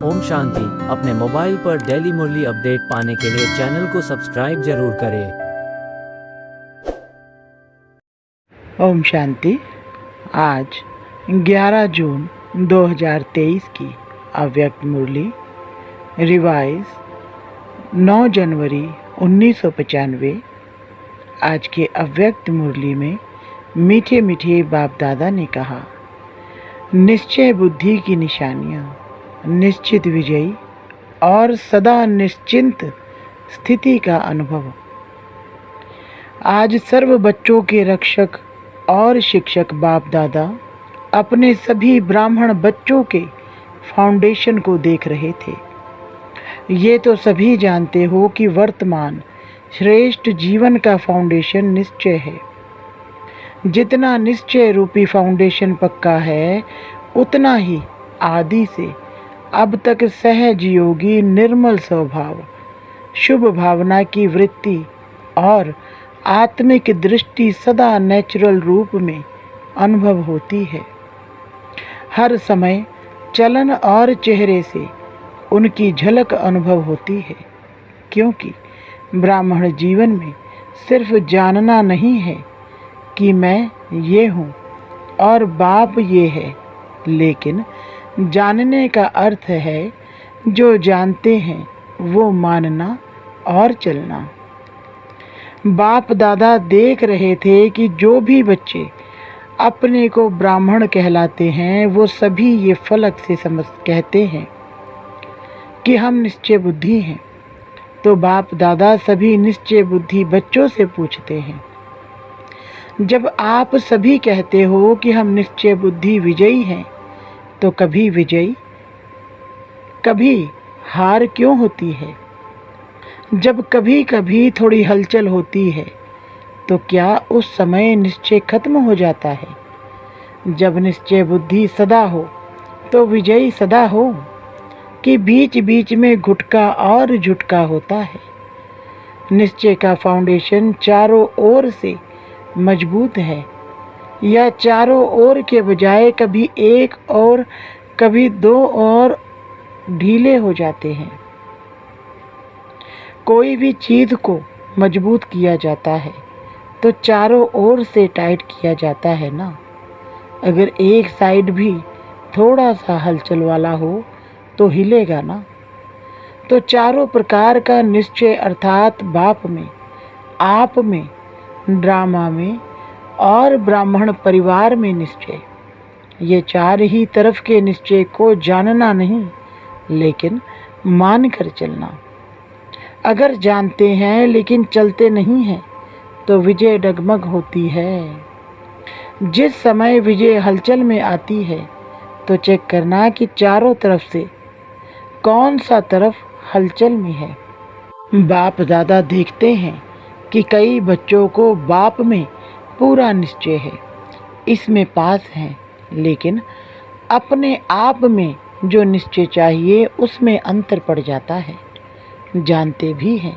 ओम शांति। अपने मोबाइल पर डेली मुरली अपडेट पाने के लिए चैनल को सब्सक्राइब जरूर करें। ओम शांति। आज 11 जून 2023 की अव्यक्त मुरली रिवाइज 9 जनवरी 1995। आज के अव्यक्त मुरली में मीठे मीठे बाप दादा ने कहा, निश्चय बुद्धि की निशानियाँ, निश्चित विजयी और सदा निश्चिंत स्थिति का अनुभव। आज सर्व बच्चों के रक्षक और शिक्षक बाप दादा अपने सभी ब्राह्मण बच्चों के फाउंडेशन को देख रहे थे। ये तो सभी जानते हो कि वर्तमान श्रेष्ठ जीवन का फाउंडेशन निश्चय है। जितना निश्चय रूपी फाउंडेशन पक्का है, उतना ही आदि से अब तक सहज योगी निर्मल स्वभाव, शुभ भावना की वृत्ति और आत्मिक दृष्टि सदा नेचुरल रूप में अनुभव होती है। हर समय चलन और चेहरे से उनकी झलक अनुभव होती है, क्योंकि ब्राह्मण जीवन में सिर्फ जानना नहीं है कि मैं ये हूँ और बाप ये है, लेकिन जानने का अर्थ है जो जानते हैं वो मानना और चलना। बाप दादा देख रहे थे कि जो भी बच्चे अपने को ब्राह्मण कहलाते हैं वो सभी ये फलक से समझ कहते हैं कि हम निश्चय बुद्धि हैं। तो बाप दादा सभी निश्चय बुद्धि बच्चों से पूछते हैं, जब आप सभी कहते हो कि हम निश्चय बुद्धि विजयी हैं, तो कभी विजयी कभी हार क्यों होती है? जब कभी कभी थोड़ी हलचल होती है तो क्या उस समय निश्चय खत्म हो जाता है? जब निश्चय बुद्धि सदा हो तो विजयी सदा हो, कि बीच बीच में घुटका और झुटका होता है? निश्चय का फाउंडेशन चारों ओर से मजबूत है या चारों ओर के बजाय कभी एक और कभी दो और ढीले हो जाते हैं? कोई भी चीज़ को मजबूत किया जाता है तो चारों ओर से टाइट किया जाता है ना। अगर एक साइड भी थोड़ा सा हलचल वाला हो तो हिलेगा ना। तो चारों प्रकार का निश्चय अर्थात बाप में, आप में, ड्रामा में और ब्राह्मण परिवार में निश्चय, ये चार ही तरफ के निश्चय को जानना नहीं लेकिन मान कर चलना। अगर जानते हैं लेकिन चलते नहीं हैं तो विजय डगमग होती है। जिस समय विजय हलचल में आती है तो चेक करना कि चारों तरफ से कौन सा तरफ हलचल में है। बाप दादा देखते हैं कि कई बच्चों को बाप में पूरा निश्चय है, इसमें पास हैं, लेकिन अपने आप में जो निश्चय चाहिए उसमें अंतर पड़ जाता है। जानते भी हैं,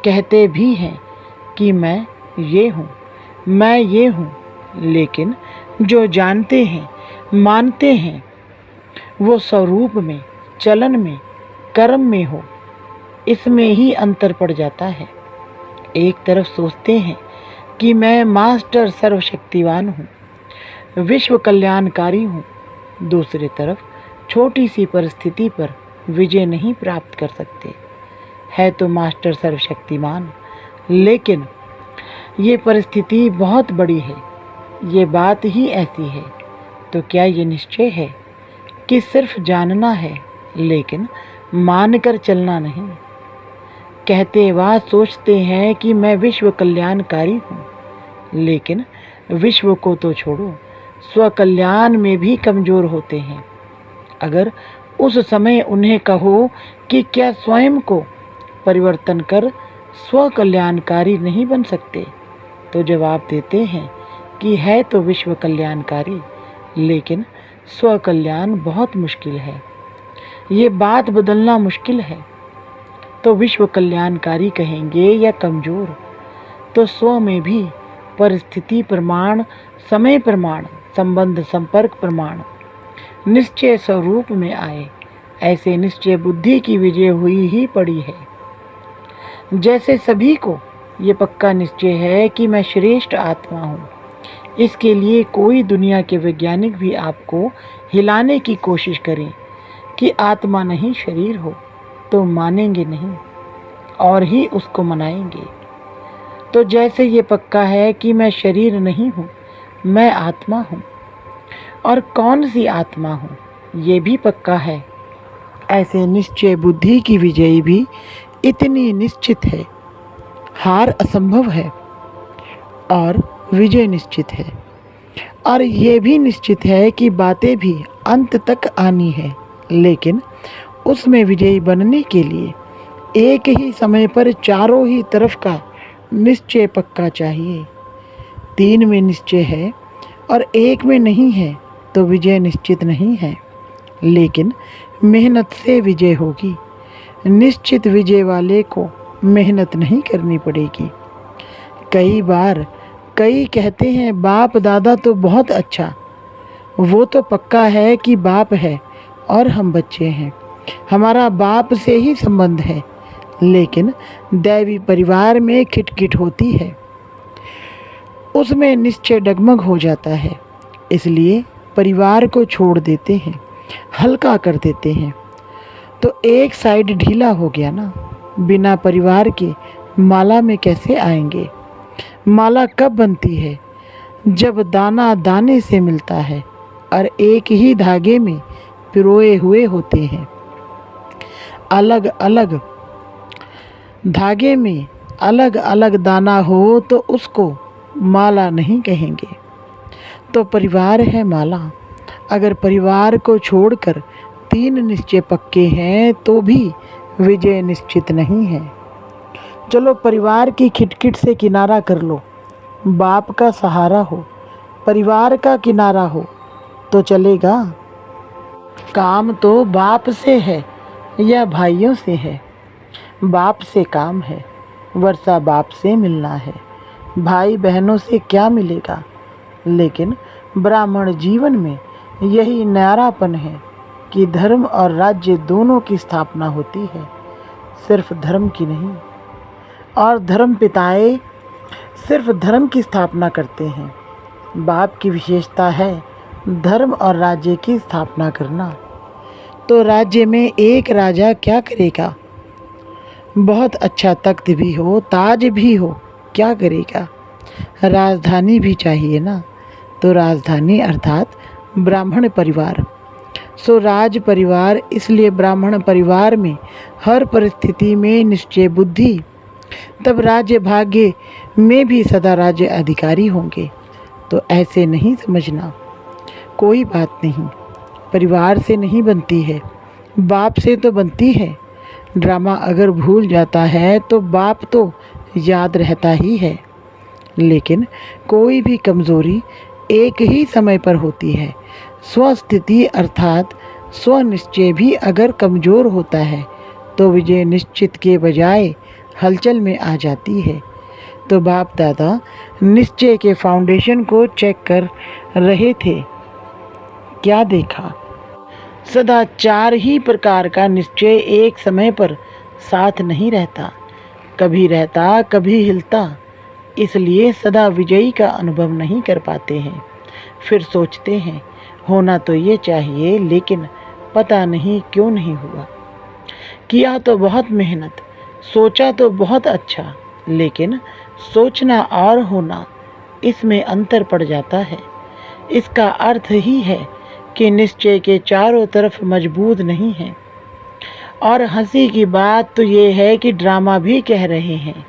कहते भी हैं कि मैं ये हूँ, मैं ये हूँ, लेकिन जो जानते हैं, मानते हैं, वो स्वरूप में, चलन में, कर्म में हो, इसमें ही अंतर पड़ जाता है। एक तरफ सोचते हैं कि मैं मास्टर सर्वशक्तिवान हूँ, विश्व कल्याणकारी हूँ, दूसरी तरफ छोटी सी परिस्थिति पर विजय नहीं प्राप्त कर सकते। है तो मास्टर सर्वशक्तिमान, लेकिन ये परिस्थिति बहुत बड़ी है, ये बात ही ऐसी है। तो क्या ये निश्चय है कि सिर्फ जानना है लेकिन मानकर चलना नहीं? कहते व सोचते हैं कि मैं विश्व कल्याणकारी हूँ, लेकिन विश्व को तो छोड़ो, स्व कल्याण में भी कमज़ोर होते हैं। अगर उस समय उन्हें कहो कि क्या स्वयं को परिवर्तन कर स्व कल्याणकारी नहीं बन सकते, तो जवाब देते हैं कि है तो विश्व कल्याणकारी, लेकिन स्व कल्याण बहुत मुश्किल है, ये बात बदलना मुश्किल है। तो विश्व कल्याणकारी कहेंगे या कमज़ोर? तो स्व में भी परिस्थिति प्रमाण, समय प्रमाण, संबंध संपर्क प्रमाण निश्चय स्वरूप में आए, ऐसे निश्चय बुद्धि की विजय हुई ही पड़ी है। जैसे सभी को ये पक्का निश्चय है कि मैं श्रेष्ठ आत्मा हूँ। इसके लिए कोई दुनिया के वैज्ञानिक भी आपको हिलाने की कोशिश करें कि आत्मा नहीं शरीर हो, तो मानेंगे नहीं और ही उसको मनाएंगे। तो जैसे ये पक्का है कि मैं शरीर नहीं हूँ, मैं आत्मा हूँ, और कौन सी आत्मा हूँ ये भी पक्का है, ऐसे निश्चय बुद्धि की विजयी भी इतनी निश्चित है। हार असंभव है और विजय निश्चित है। और ये भी निश्चित है कि बातें भी अंत तक आनी है, लेकिन उसमें विजयी बनने के लिए एक ही समय पर चारों ही तरफ का निश्चय पक्का चाहिए। 3 में निश्चय है और 1 में नहीं है तो विजय निश्चित नहीं है, लेकिन मेहनत से विजय होगी। निश्चित विजय वाले को मेहनत नहीं करनी पड़ेगी। कई बार कई कहते हैं बाप दादा तो बहुत अच्छा, वो तो पक्का है कि बाप है और हम बच्चे हैं, हमारा बाप से ही संबंध है, लेकिन दैवी परिवार में खिटखिट होती है, उसमें निश्चय डगमग हो जाता है। इसलिए परिवार को छोड़ देते हैं, हल्का कर देते हैं, तो एक साइड ढीला हो गया ना। बिना परिवार के माला में कैसे आएंगे? माला कब बनती है? जब दाना दाने से मिलता है और एक ही धागे में पिरोए हुए होते हैं। अलग अलग धागे में अलग अलग दाना हो तो उसको माला नहीं कहेंगे। तो परिवार है माला। अगर परिवार को छोड़कर 3 निश्चय पक्के हैं तो भी विजय निश्चित नहीं है। चलो परिवार की खिटखिट से किनारा कर लो, बाप का सहारा हो, परिवार का किनारा हो तो चलेगा। काम तो बाप से है या भाइयों से है। बाप से काम है, वर्षा बाप से मिलना है, भाई बहनों से क्या मिलेगा। लेकिन ब्राह्मण जीवन में यही न्यारापन है कि धर्म और राज्य दोनों की स्थापना होती है, सिर्फ धर्म की नहीं। और धर्म पिताएं सिर्फ धर्म की स्थापना करते हैं। बाप की विशेषता है धर्म और राज्य की स्थापना करना। तो राज्य में एक राजा क्या करेगा? बहुत अच्छा तख्त भी हो, ताज भी हो, क्या करेगा? राजधानी भी चाहिए ना। तो राजधानी अर्थात ब्राह्मण परिवार। सो राज परिवार, इसलिए ब्राह्मण परिवार में हर परिस्थिति में निश्चय बुद्धि, तब राज्य भाग्य में भी सदा राज्य अधिकारी होंगे। तो ऐसे नहीं समझना, कोई बात नहीं, परिवार से नहीं बनती है, बाप से तो बनती है। ड्रामा अगर भूल जाता है तो बाप तो याद रहता ही है, लेकिन कोई भी कमज़ोरी एक ही समय पर होती है। स्वस्थिति अर्थात स्वनिश्चय भी अगर कमज़ोर होता है तो विजय निश्चित के बजाय हलचल में आ जाती है। तो बाप दादा निश्चय के फाउंडेशन को चेक कर रहे थे। क्या देखा? सदा 4 ही प्रकार का निश्चय एक समय पर साथ नहीं रहता, कभी रहता कभी हिलता। इसलिए सदा विजयी का अनुभव नहीं कर पाते हैं। फिर सोचते हैं होना तो ये चाहिए, लेकिन पता नहीं क्यों नहीं हुआ। किया तो बहुत मेहनत, सोचा तो बहुत अच्छा, लेकिन सोचना और होना, इसमें अंतर पड़ जाता है। इसका अर्थ ही है कि निश्चय के चारों तरफ मजबूत नहीं है। और हंसी की बात तो ये है कि ड्रामा भी कह रहे हैं,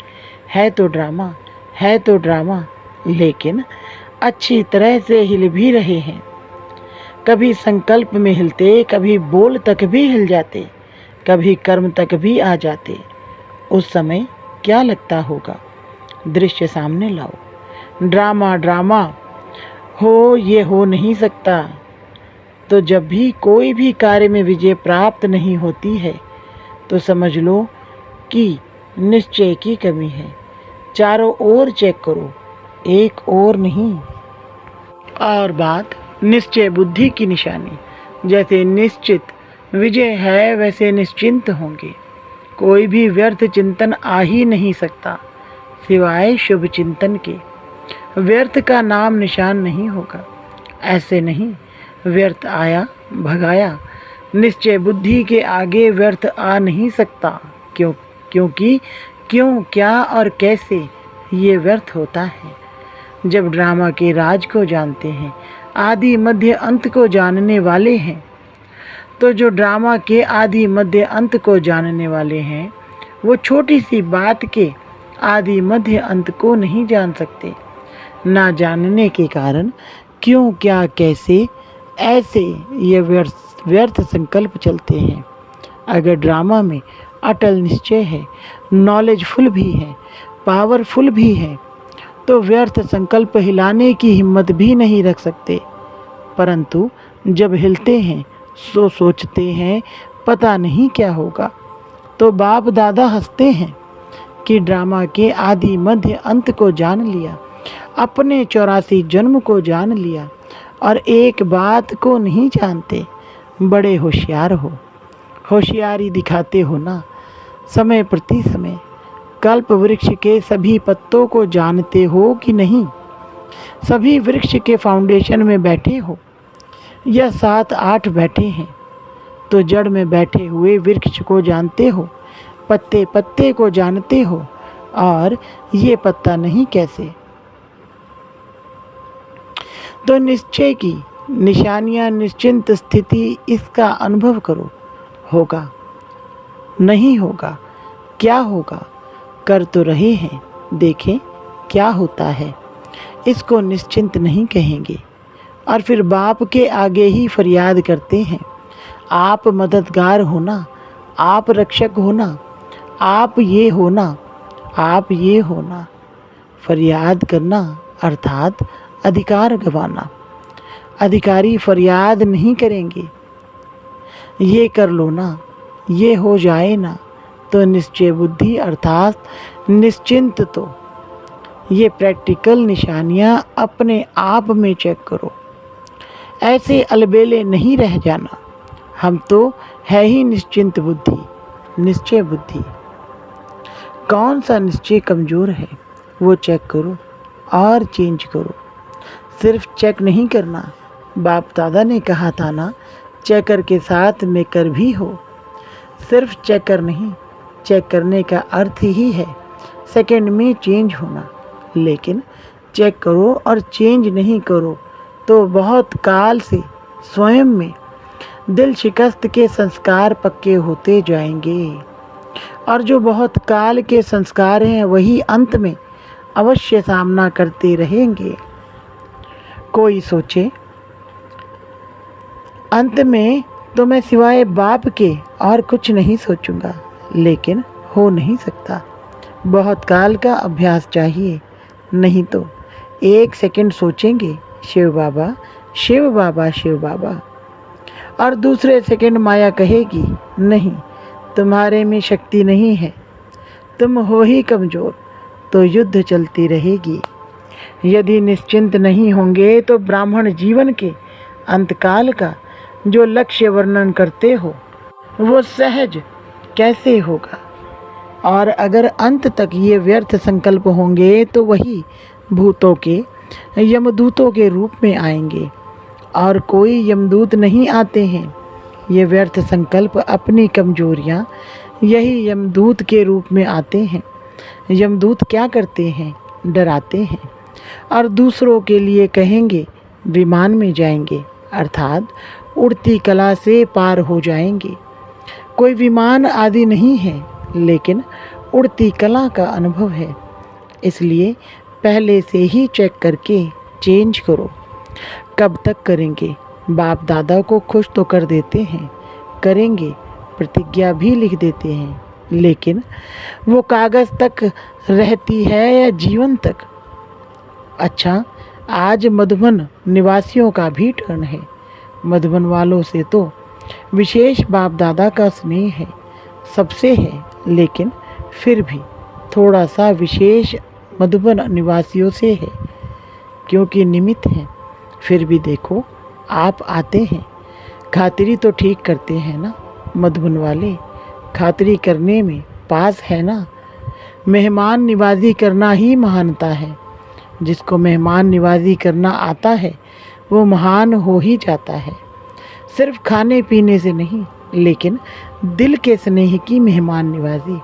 है तो ड्रामा, है तो ड्रामा, लेकिन अच्छी तरह से हिल भी रहे हैं। कभी संकल्प में हिलते, कभी बोल तक भी हिल जाते, कभी कर्म तक भी आ जाते। उस समय क्या लगता होगा? दृश्य सामने लाओ। ड्रामा ड्रामा हो, ये हो नहीं सकता। तो जब भी कोई भी कार्य में विजय प्राप्त नहीं होती है तो समझ लो कि निश्चय की कमी है। चारों ओर चेक करो, एक ओर नहीं। और बात निश्चय बुद्धि की निशानी, जैसे निश्चित विजय है वैसे निश्चिंत होंगे। कोई भी व्यर्थ चिंतन आ ही नहीं सकता सिवाय शुभ चिंतन के। व्यर्थ का नाम निशान नहीं होगा। ऐसे नहीं, व्यर्थ आया भगाया। निश्चय बुद्धि के आगे व्यर्थ आ नहीं सकता। क्योंकि क्यों, क्या और कैसे ये व्यर्थ होता है। जब ड्रामा के राज को जानते हैं, आदि मध्य अंत को जानने वाले हैं, तो जो ड्रामा के आदि मध्य अंत को जानने वाले हैं, वो छोटी सी बात के आदि मध्य अंत को नहीं जान सकते। ना जानने के कारण क्यों, क्या, कैसे, ऐसे ये व्यर्थ संकल्प चलते हैं। अगर ड्रामा में अटल निश्चय है, नॉलेजफुल भी है, पावरफुल भी है, तो व्यर्थ संकल्प हिलाने की हिम्मत भी नहीं रख सकते। परंतु जब हिलते हैं सोचते हैं पता नहीं क्या होगा, तो बाप दादा हंसते हैं कि ड्रामा के आदि मध्य अंत को जान लिया, अपने 84 जन्म को जान लिया, और एक बात को नहीं जानते। बड़े होशियार हो, होशियारी दिखाते हो ना। समय प्रति समय कल्प वृक्ष के सभी पत्तों को जानते हो कि नहीं। सभी वृक्ष के फाउंडेशन में बैठे हो या 7-8 बैठे हैं, तो जड़ में बैठे हुए वृक्ष को जानते हो, पत्ते पत्ते को जानते हो, और ये पत्ता नहीं कैसे। तो निश्चय की निशानियां, निश्चिंत स्थिति, इसका अनुभव करो। होगा नहीं होगा, क्या होगा, कर तो रहे हैं, देखें क्या होता है। इसको निश्चिंत नहीं कहेंगे। और फिर बाप के आगे ही फरियाद करते हैं, आप मददगार होना, आप रक्षक होना, आप ये होना, आप ये होना। फरियाद करना अर्थात अधिकार गंवाना। अधिकारी फरियाद नहीं करेंगे, ये कर लो ना, ये हो जाए ना, तो निश्चय बुद्धि अर्थात निश्चिंत। तो ये प्रैक्टिकल निशानियां अपने आप में चेक करो। ऐसे अलबेले नहीं रह जाना। हम तो है ही निश्चिंत बुद्धि, निश्चय बुद्धि। कौन सा निश्चय कमज़ोर है वो चेक करो और चेंज करो। सिर्फ चेक नहीं करना। बाप दादा ने कहा था ना, चेकर के साथ मेकर भी हो। सिर्फ चेकर नहीं, चेक करने का अर्थ ही है सेकंड में चेंज होना। लेकिन चेक करो और चेंज नहीं करो तो बहुत काल से स्वयं में दिल शिकस्त के संस्कार पक्के होते जाएंगे, और जो बहुत काल के संस्कार हैं वही अंत में अवश्य सामना करते रहेंगे। कोई सोचे अंत में तो मैं सिवाय बाप के और कुछ नहीं सोचूंगा, लेकिन हो नहीं सकता। बहुत काल का अभ्यास चाहिए, नहीं तो 1 सेकंड सोचेंगे शिव बाबा शिव बाबा शिव बाबा, और दूसरे सेकंड माया कहेगी नहीं, तुम्हारे में शक्ति नहीं है, तुम हो ही कमज़ोर। तो युद्ध चलती रहेगी। यदि निश्चिंत नहीं होंगे तो ब्राह्मण जीवन के अंतकाल का जो लक्ष्य वर्णन करते हो वो सहज कैसे होगा। और अगर अंत तक ये व्यर्थ संकल्प होंगे तो वही भूतों के यमदूतों के रूप में आएंगे, और कोई यमदूत नहीं आते हैं। ये व्यर्थ संकल्प अपनी कमजोरियाँ यही यमदूत के रूप में आते हैं। यमदूत क्या करते हैं? डराते हैं, और दूसरों के लिए कहेंगे विमान में जाएंगे, अर्थात उड़ती कला से पार हो जाएंगे। कोई विमान आदि नहीं है, लेकिन उड़ती कला का अनुभव है। इसलिए पहले से ही चेक करके चेंज करो। कब तक करेंगे? बाप दादा को खुश तो कर देते हैं, करेंगे, प्रतिज्ञा भी लिख देते हैं, लेकिन वो कागज़ तक रहती है या जीवन तक? अच्छा, आज मधुबन निवासियों का भी टर्न है। मधुबन वालों से तो विशेष बाप दादा का स्नेह है, सबसे है, लेकिन फिर भी थोड़ा सा विशेष मधुबन निवासियों से है, क्योंकि निमित्त हैं। फिर भी देखो, आप आते हैं, खातिरी तो ठीक करते हैं ना। मधुबन वाले, खातिरी करने में पास है ना। मेहमान निवाजी करना ही महानता है। जिसको मेहमान निवाजी करना आता है वो महान हो ही जाता है। सिर्फ खाने पीने से नहीं, लेकिन दिल के स्नेह की मेहमान निवाजी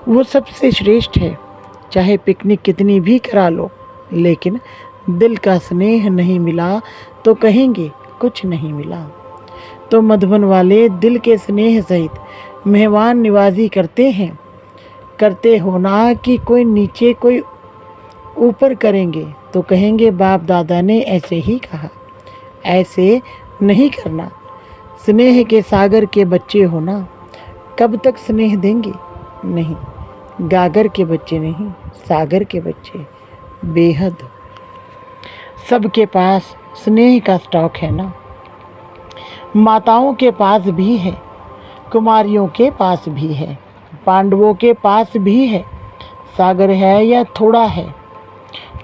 वो सबसे श्रेष्ठ है। चाहे पिकनिक कितनी भी करा लो, लेकिन दिल का स्नेह नहीं मिला तो कहेंगे कुछ नहीं मिला। तो मधुबन वाले दिल के स्नेह सहित मेहमान निवाजी करते हैं। करते हो ना कि कोई नीचे कोई ऊपर करेंगे तो कहेंगे बाप दादा ने ऐसे ही कहा। ऐसे नहीं करना। स्नेह के सागर के बच्चे हो ना, कब तक स्नेह देंगे? नहीं, गागर के बच्चे नहीं, सागर के बच्चे। बेहद सबके पास स्नेह का स्टॉक है ना। माताओं के पास भी है, कुमारियों के पास भी है, पांडवों के पास भी है। सागर है या थोड़ा है,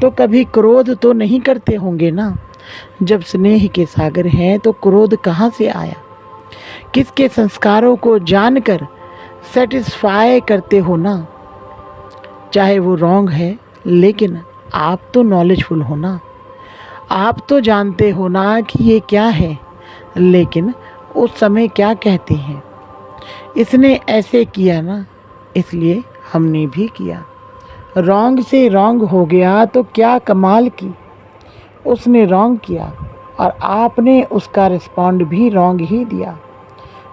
तो कभी क्रोध तो नहीं करते होंगे ना। जब स्नेह के सागर हैं तो क्रोध कहाँ से आया? किसके संस्कारों को जानकर सेटिस्फाई करते हो ना। चाहे वो रॉन्ग है, लेकिन आप तो नॉलेजफुल हो ना। आप तो जानते हो ना कि ये क्या है, लेकिन उस समय क्या कहते हैं, इसने ऐसे किया ना, इसलिए हमने भी किया। रॉन्ग से रॉन्ग हो गया तो क्या कमाल की, उसने रॉन्ग किया और आपने उसका रिस्पॉन्ड भी रॉन्ग ही दिया।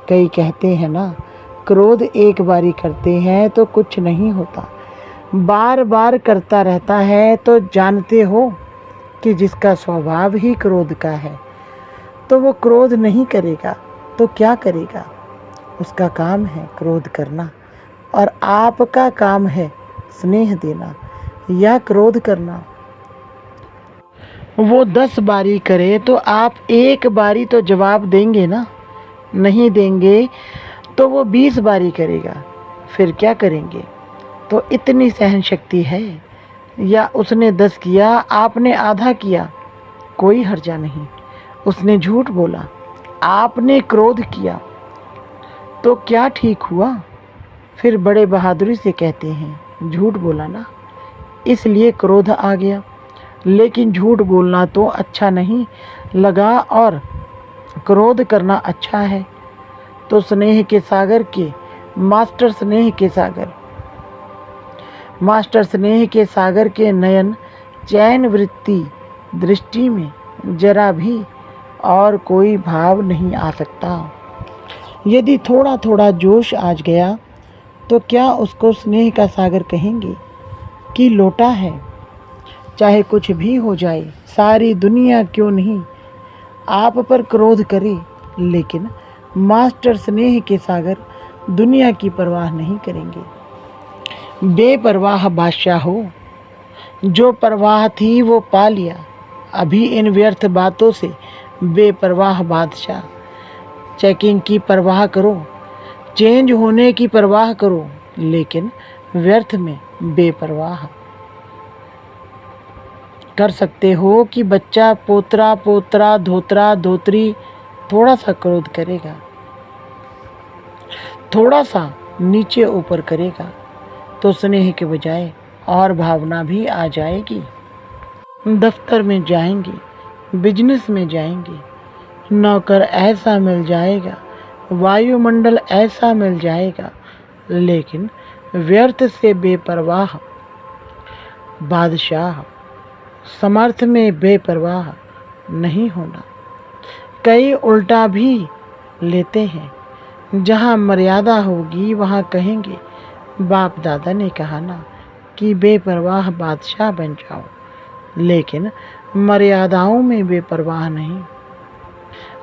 कई कहते हैं ना, क्रोध एक बारी करते हैं तो कुछ नहीं होता, बार बार करता रहता है तो जानते हो कि जिसका स्वभाव ही क्रोध का है तो वो क्रोध नहीं करेगा तो क्या करेगा? उसका काम है क्रोध करना और आपका काम है स्नेह देना या क्रोध करना। वो 10 बारी करे तो आप एक बारी तो जवाब देंगे ना। नहीं देंगे तो वो 20 बारी करेगा, फिर क्या करेंगे? तो इतनी सहन शक्ति है। या उसने 10 किया, आपने आधा किया, कोई हर्जा नहीं। उसने झूठ बोला, आपने क्रोध किया, तो क्या ठीक हुआ? फिर बड़े बहादुरी से कहते हैं झूठ बोला ना, इसलिए क्रोध आ गया। लेकिन झूठ बोलना तो अच्छा नहीं लगा और क्रोध करना अच्छा है। तो स्नेह के सागर के मास्टर, स्नेह के सागर मास्टर, स्नेह के सागर के नयन चैन वृत्ति दृष्टि में जरा भी और कोई भाव नहीं आ सकता। यदि थोड़ा थोड़ा जोश आ गया तो क्या उसको स्नेह का सागर कहेंगे कि लोटा है? चाहे कुछ भी हो जाए, सारी दुनिया क्यों नहीं आप पर क्रोध करे, लेकिन मास्टर स्नेह के सागर दुनिया की परवाह नहीं करेंगे। बेपरवाह बादशाह हो, जो परवाह थी वो पा लिया। अभी इन व्यर्थ बातों से बेपरवाह बादशाह। चेकिंग की परवाह करो, चेंज होने की परवाह करो, लेकिन व्यर्थ में बेपरवाह। कर सकते हो कि बच्चा पोतरा पोतरा धोतरा धोतरी थोड़ा सा क्रोध करेगा, थोड़ा सा नीचे ऊपर करेगा, तो स्नेह के बजाय और भावना भी आ जाएगी। दफ्तर में जाएंगे, बिजनेस में जाएंगे, नौकर ऐसा मिल जाएगा, वायुमंडल ऐसा मिल जाएगा, लेकिन व्यर्थ से बेपरवाह बादशाह। समर्थ में बेपरवाह नहीं होना। कई उल्टा भी लेते हैं, जहाँ मर्यादा होगी वहाँ कहेंगे बाप दादा ने कहा ना कि बेपरवाह बादशाह बन जाओ, लेकिन मर्यादाओं में बेपरवाह नहीं।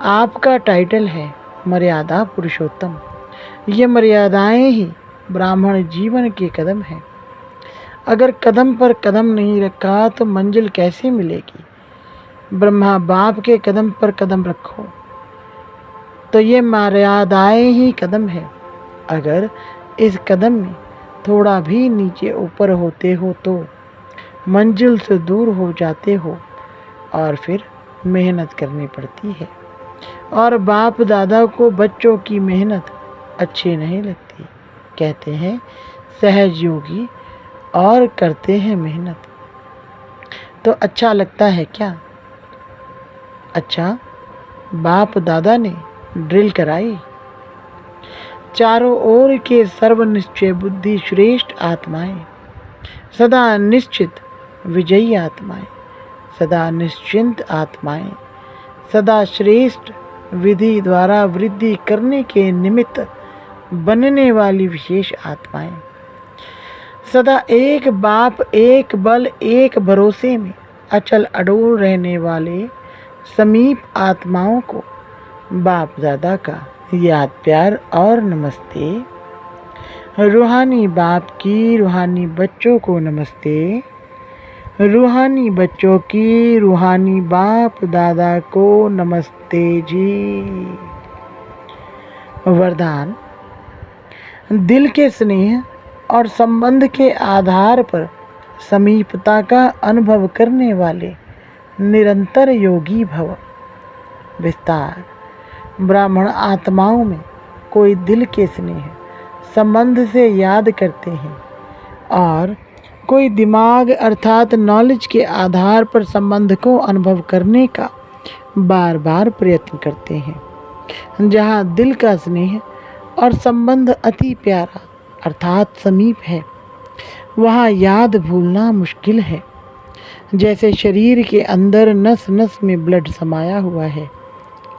आपका टाइटल है मर्यादा पुरुषोत्तम। ये मर्यादाएं ही ब्राह्मण जीवन के कदम हैं। अगर कदम पर कदम नहीं रखा तो मंजिल कैसे मिलेगी? ब्रह्मा बाप के कदम पर कदम रखो तो ये मर्यादाएं ही कदम है। अगर इस कदम में थोड़ा भी नीचे ऊपर होते हो तो मंजिल से दूर हो जाते हो और फिर मेहनत करनी पड़ती है। और बाप दादा को बच्चों की मेहनत अच्छी नहीं लगती। कहते हैं सहज योगी और करते हैं मेहनत। तो अच्छा लगता है क्या? अच्छा, बाप दादा ने ड्रिल कराई। चारों ओर के सर्वनिश्चय बुद्धि श्रेष्ठ आत्माएं, सदा निश्चित विजयी आत्माएं, सदा निश्चिंत आत्माएं, सदा श्रेष्ठ विधि द्वारा वृद्धि करने के निमित्त बनने वाली विशेष आत्माएं, सदा एक बाप एक बल एक भरोसे में अचल अडोल रहने वाले समीप आत्माओं को बाप दादा का याद प्यार और नमस्ते। रूहानी बाप की रूहानी बच्चों को नमस्ते। रूहानी बच्चों की रूहानी बाप दादा को नमस्ते जी। वरदान। दिल के स्नेह और संबंध के आधार पर समीपता का अनुभव करने वाले निरंतर योगी भव। विस्तार। ब्राह्मण आत्माओं में कोई दिल के स्नेह संबंध से याद करते हैं और कोई दिमाग अर्थात नॉलेज के आधार पर संबंध को अनुभव करने का बार बार प्रयत्न करते हैं। जहाँ दिल का स्नेह और संबंध अति प्यारा अर्थात समीप है, वहाँ याद भूलना मुश्किल है। जैसे शरीर के अंदर नस नस में ब्लड समाया हुआ है,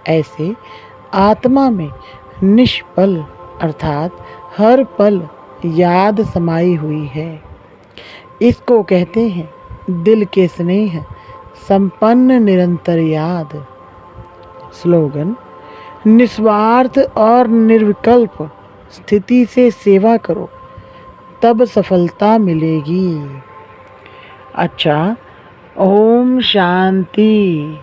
ऐसे आत्मा में निष्पल अर्थात हर पल याद समाई हुई है। इसको कहते हैं दिल के स्नेह संपन्न निरंतर याद। स्लोगन। निस्वार्थ और निर्विकल्प स्थिति से सेवा करो, तब सफलता मिलेगी। अच्छा, ओम शांति।